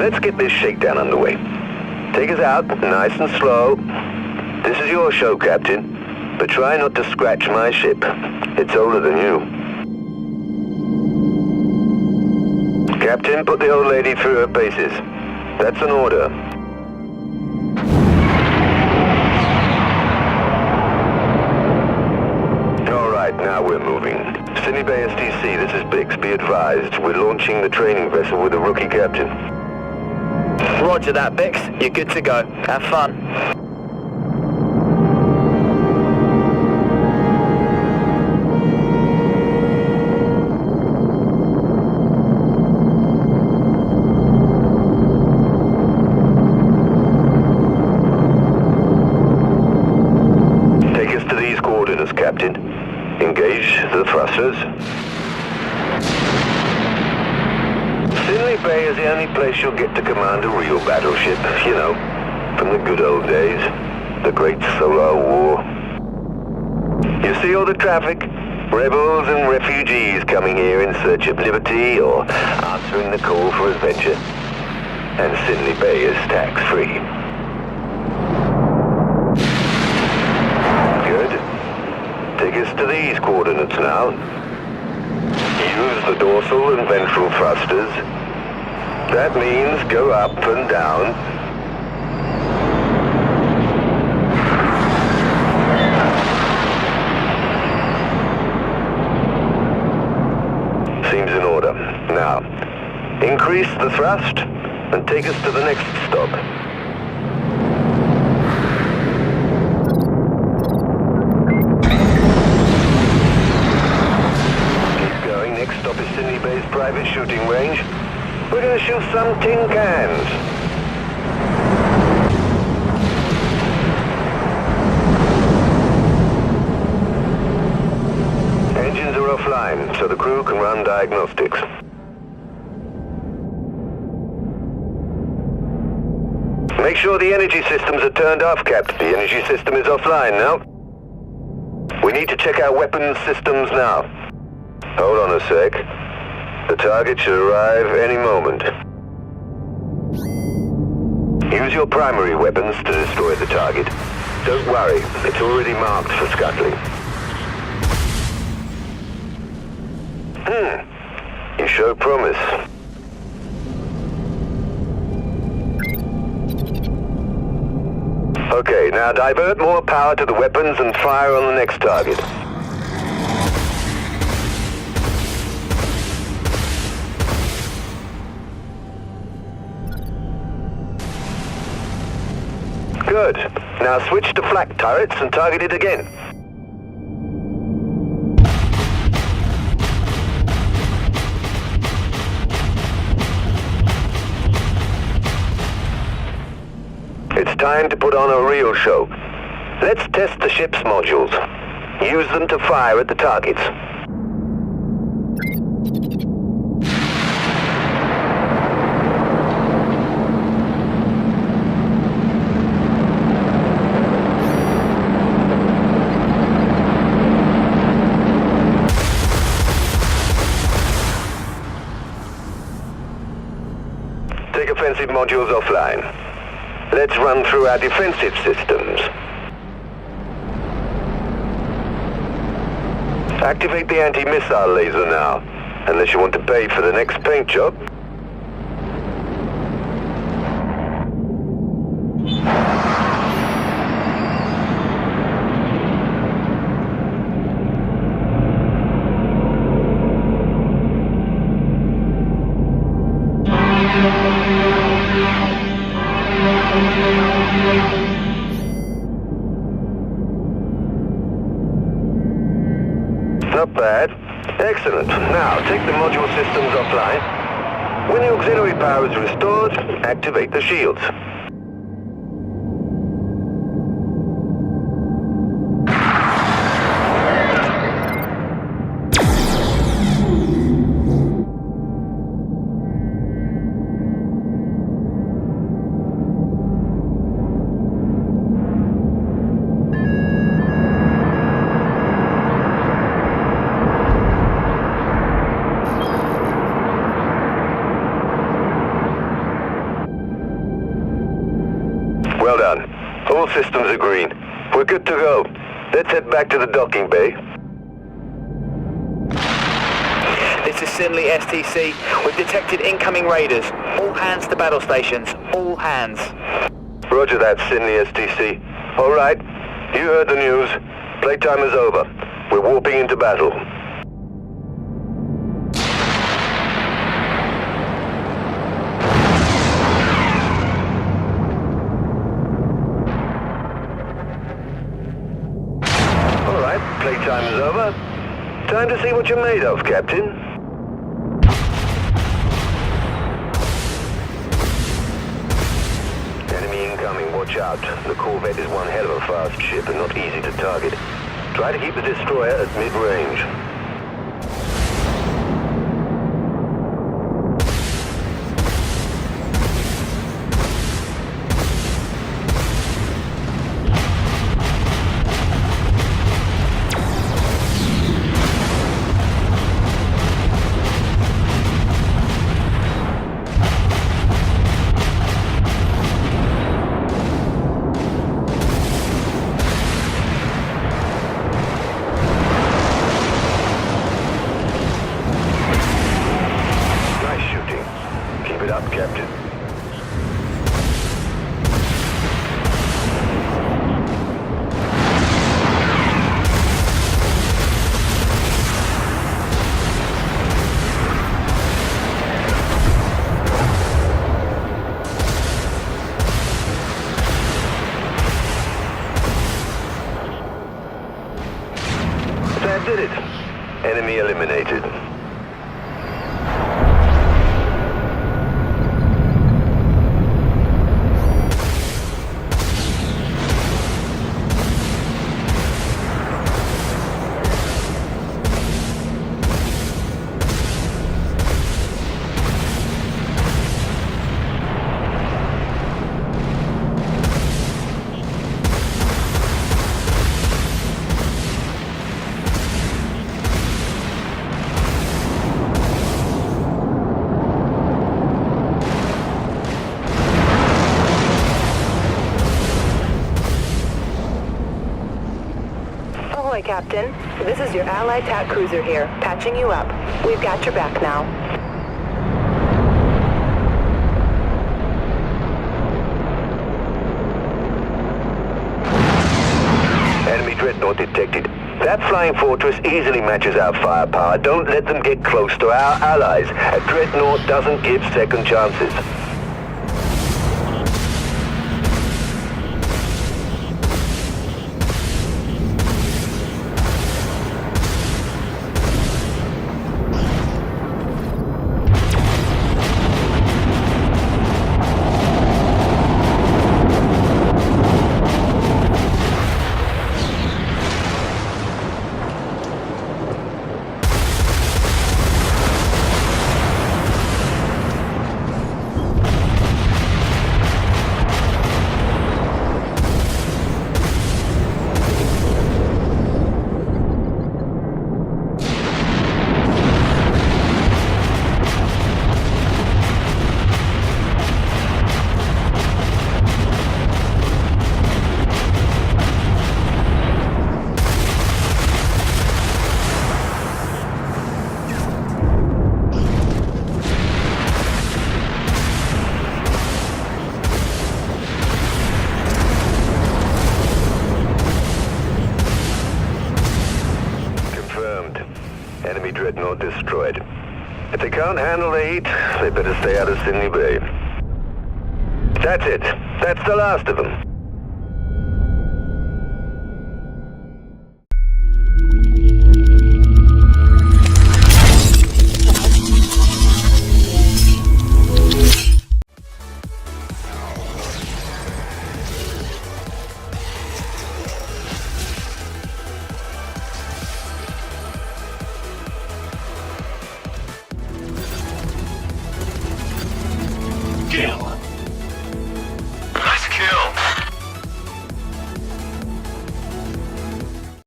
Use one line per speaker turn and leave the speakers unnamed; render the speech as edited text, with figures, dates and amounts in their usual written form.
Let's get this shakedown underway. Take us out, nice and slow. This is your show, Captain. But try not to scratch my ship. It's older than you. Captain, put the old lady through her paces. That's an order. All right, now we're moving. Sydney Bay STC, this is Bix. Be advised, we're launching the training vessel with a rookie captain.
Roger that, Bix. You're good to go. Have fun.
Take us to these coordinates, Captain. Engage the thrusters. Sydney Bay is the only place you'll get to command a real battleship, you know, from the good old days, the Great Solar War. You see all the traffic? Rebels and refugees coming here in search of liberty or answering the call for adventure. And Sydney Bay is tax-free. Good. Take us to these coordinates now. Use the dorsal and ventral thrusters. That means go up and down. Seems in order. Now, increase the thrust and take us to the next stop. Next stop is Sydney Bay's private shooting range. We're going to shoot some tin cans. Engines are offline, so the crew can run diagnostics. Make sure the energy systems are turned off, Captain. The energy system is offline now. We need to check our weapons systems now. Hold on a sec. The target should arrive any moment. Use your primary weapons to destroy the target. Don't worry, it's already marked for scuttling. You show promise. Okay, now divert more power to the weapons and fire on the next target. Good. Now switch to flak turrets and target it again. It's time to put on a real show. Let's test the ship's modules. Use them to fire at the targets. Take offensive modules offline. Let's run through our defensive systems. Activate the anti-missile laser now, unless you want to pay for the next paint job. Not bad. Excellent. Now, take the module systems offline. When the auxiliary power is restored, activate the shields. We're good to go. Let's head back to the docking bay.
This is Sinley STC. We've detected incoming raiders. All hands to battle stations. All hands.
Roger that, Sinley STC. All right. You heard the news. Playtime is over. We're warping into battle. All right, playtime is over. Time to see what you're made of, Captain. Enemy incoming, watch out. The Corvette is one hell of a fast ship and not easy to target. Try to keep the destroyer at mid-range. Up, Captain. That did it. Enemy eliminated.
Ahoy, Captain. This is your Allied TAC cruiser here, patching you up. We've got your back now.
Enemy Dreadnought detected. That flying fortress easily matches our firepower. Don't let them get close to our allies. A Dreadnought doesn't give second chances. Enemy Dreadnought destroyed. If they can't handle the heat, they better stay out of Sinley Bay. That's it. That's the last of them.
Kill.